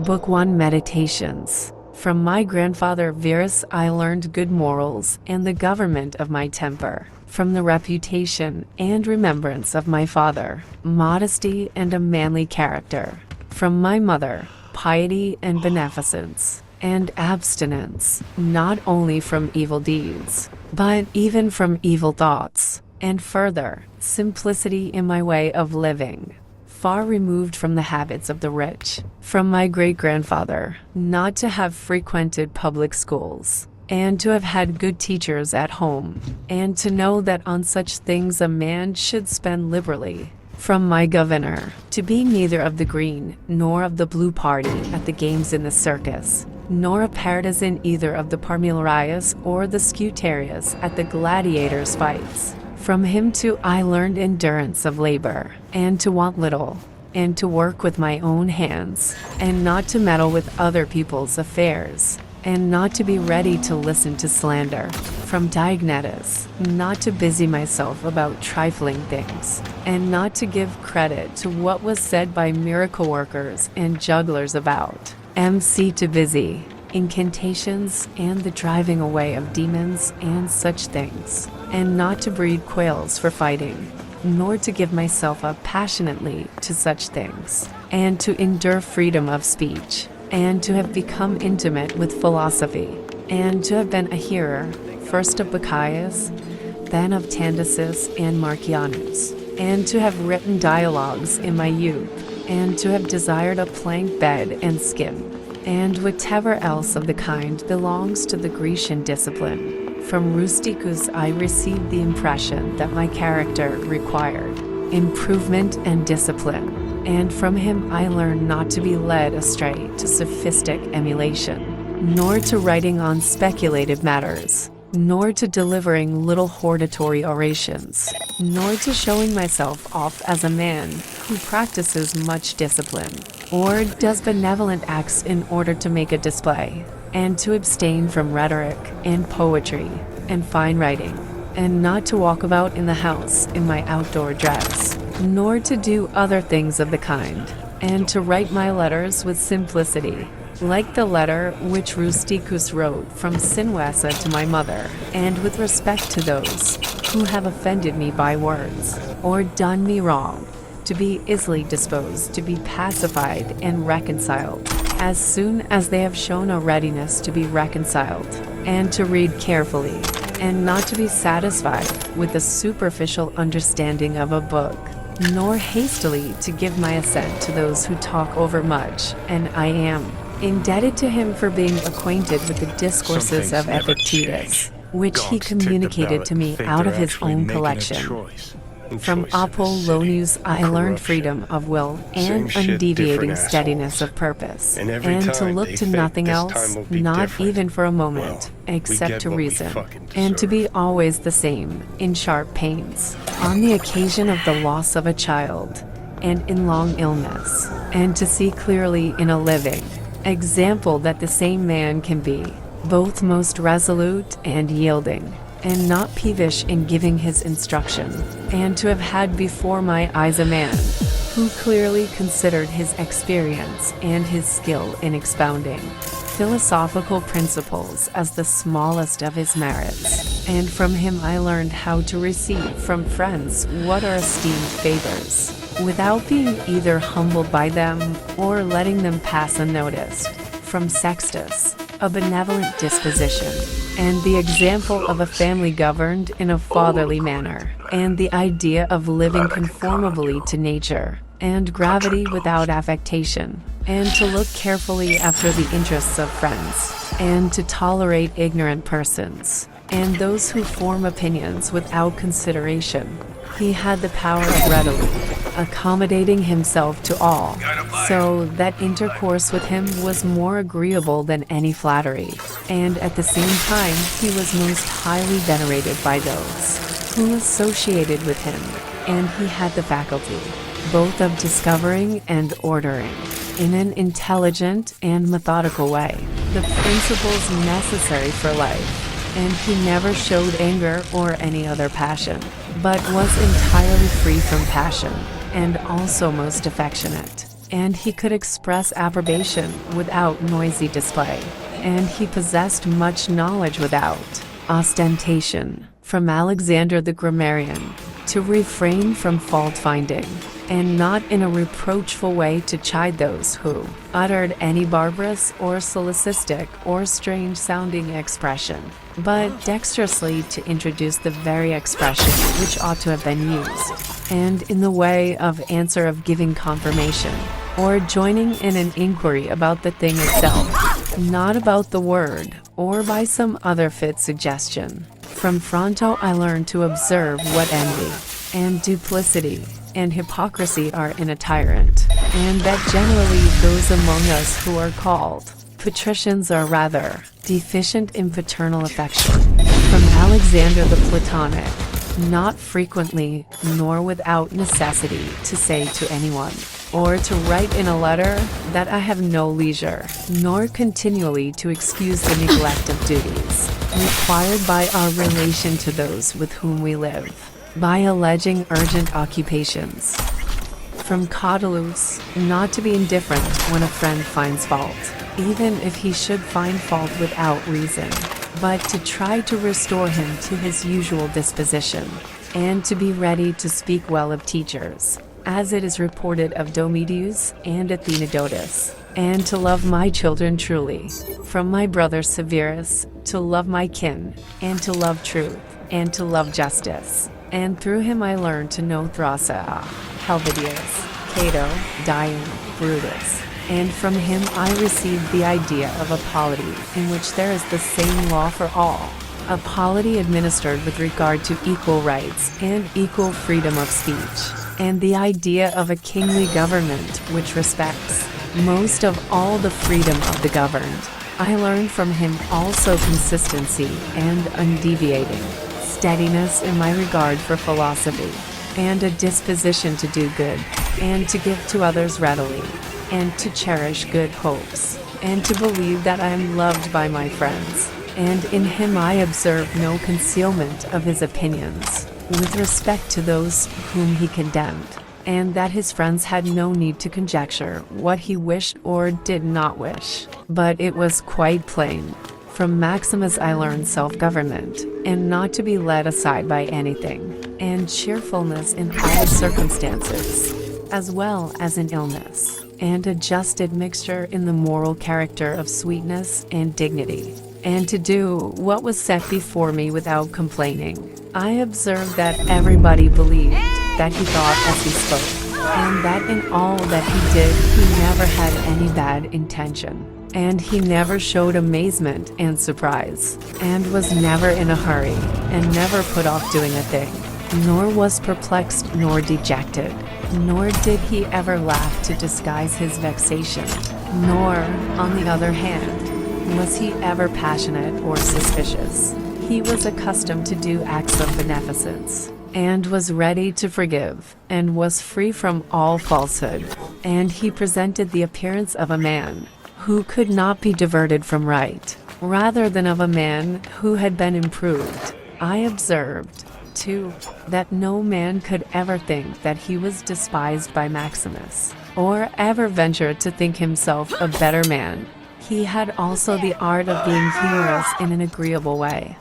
Book 1 Meditations. From my grandfather Virus I learned good morals and the government of my temper. From the reputation and remembrance of my father, modesty and a manly character. From my mother, piety and beneficence, and abstinence, not only from evil deeds, but even from evil thoughts. And further, simplicity in my way of living, far removed from the habits of the rich. From my great-grandfather, not to have frequented public schools, and to have had good teachers at home, and to know that on such things a man should spend liberally. From my governor, to be neither of the green nor of the blue party at the games in the circus, nor a partisan either of the Parmilarias or the Scutarius at the gladiators' fights. From him too I learned endurance of labor, and to want little, and to work with my own hands, and not to meddle with other people's affairs, and not to be ready to listen to slander. From Diognetus, not to busy myself about trifling things, and not to give credit to what was said by miracle workers and jugglers about. MC to busy, incantations and the driving away of demons and such things, and not to breed quails for fighting, nor to give myself up passionately to such things, and to endure freedom of speech, and to have become intimate with philosophy, and to have been a hearer, first of Bacchius, then of Tandisus and Marcianus, and to have written dialogues in my youth, and to have desired a plank bed and skin, and whatever else of the kind belongs to the Grecian discipline. From Rusticus I received the impression that my character required improvement and discipline, and from him I learned not to be led astray to sophistic emulation, nor to writing on speculative matters, nor to delivering little hortatory orations, nor to showing myself off as a man who practices much discipline, or does benevolent acts in order to make a display, and to abstain from rhetoric and poetry and fine writing, and not to walk about in the house in my outdoor dress, nor to do other things of the kind, and to write my letters with simplicity, like the letter which Rusticus wrote from Sinuessa to my mother, and with respect to those who have offended me by words, or done me wrong, to be easily disposed to be pacified and reconciled, as soon as they have shown a readiness to be reconciled, and to read carefully, and not to be satisfied with the superficial understanding of a book, nor hastily to give my assent to those who talk over much, and I am indebted to him for being acquainted with the discourses of Epictetus, which he communicated to me out of his own collection. From Apollonius I learned freedom of will and undeviating steadiness of purpose, and to look to nothing else, not even for a moment, except to reason, and to be always the same, in sharp pains, on the occasion of the loss of a child, and in long illness, and to see clearly in a living example that the same man can be both most resolute and yielding, and not peevish in giving his instruction, and to have had before my eyes a man who clearly considered his experience and his skill in expounding philosophical principles as the smallest of his merits, and from him I learned how to receive from friends what are esteemed favors, without being either humbled by them or letting them pass unnoticed. From Sextus, a benevolent disposition, and the example of a family governed in a fatherly manner, and the idea of living conformably to nature, and gravity without affectation, and to look carefully after the interests of friends, and to tolerate ignorant persons, and those who form opinions without consideration. He had the power of readily accommodating himself to all, so that intercourse with him was more agreeable than any flattery, and at the same time he was most highly venerated by those who associated with him, and he had the faculty both of discovering and ordering, in an intelligent and methodical way, the principles necessary for life, and he never showed anger or any other passion, but was entirely free from passion, and also most affectionate, and he could express approbation without noisy display, and he possessed much knowledge without ostentation. From Alexander the grammarian, to refrain from fault-finding, and not in a reproachful way to chide those who uttered any barbarous or solecistic or strange-sounding expression, but dexterously to introduce the very expression which ought to have been used, and in the way of answer of giving confirmation, or joining in an inquiry about the thing itself, not about the word, or by some other fit suggestion. From Fronto I learned to observe what envy, and duplicity, and hypocrisy are in a tyrant, and that generally those among us who are called patricians are rather deficient in paternal affection. From Alexander the Platonic, not frequently, nor without necessity, to say to anyone, or to write in a letter, that I have no leisure, nor continually to excuse the neglect of duties required by our relation to those with whom we live, by alleging urgent occupations. From Catullus, not to be indifferent when a friend finds fault, even if he should find fault without reason, but to try to restore him to his usual disposition, and to be ready to speak well of teachers, as it is reported of Domitius and Athenodotus, and to love my children truly. From my brother Severus, to love my kin, and to love truth, and to love justice. And through him I learned to know Thrasea, Helvidius, Cato, Dion, Brutus. And from him I received the idea of a polity in which there is the same law for all, a polity administered with regard to equal rights and equal freedom of speech, and the idea of a kingly government which respects most of all the freedom of the governed. I learned from him also consistency and undeviating steadiness in my regard for philosophy, and a disposition to do good, and to give to others readily, and to cherish good hopes, and to believe that I am loved by my friends. And in him I observed no concealment of his opinions with respect to those whom he condemned, and that his friends had no need to conjecture what he wished or did not wish, but it was quite plain. From Maximus I learned self-government, and not to be led aside by anything, and cheerfulness in all circumstances, as well as in illness, and a just admixture in the moral character of sweetness and dignity, and to do what was set before me without complaining. I observed that everybody believed that he thought as he spoke, and that in all that he did he never had any bad intention. And he never showed amazement and surprise, and was never in a hurry, and never put off doing a thing, nor was perplexed nor dejected, nor did he ever laugh to disguise his vexation, nor, on the other hand, was he ever passionate or suspicious. He was accustomed to do acts of beneficence, and was ready to forgive, and was free from all falsehood, and he presented the appearance of a man who could not be diverted from right, rather than of a man who had been improved. I observed, too, that no man could ever think that he was despised by Maximus, or ever venture to think himself a better man. He had also the art of being humorous in an agreeable way,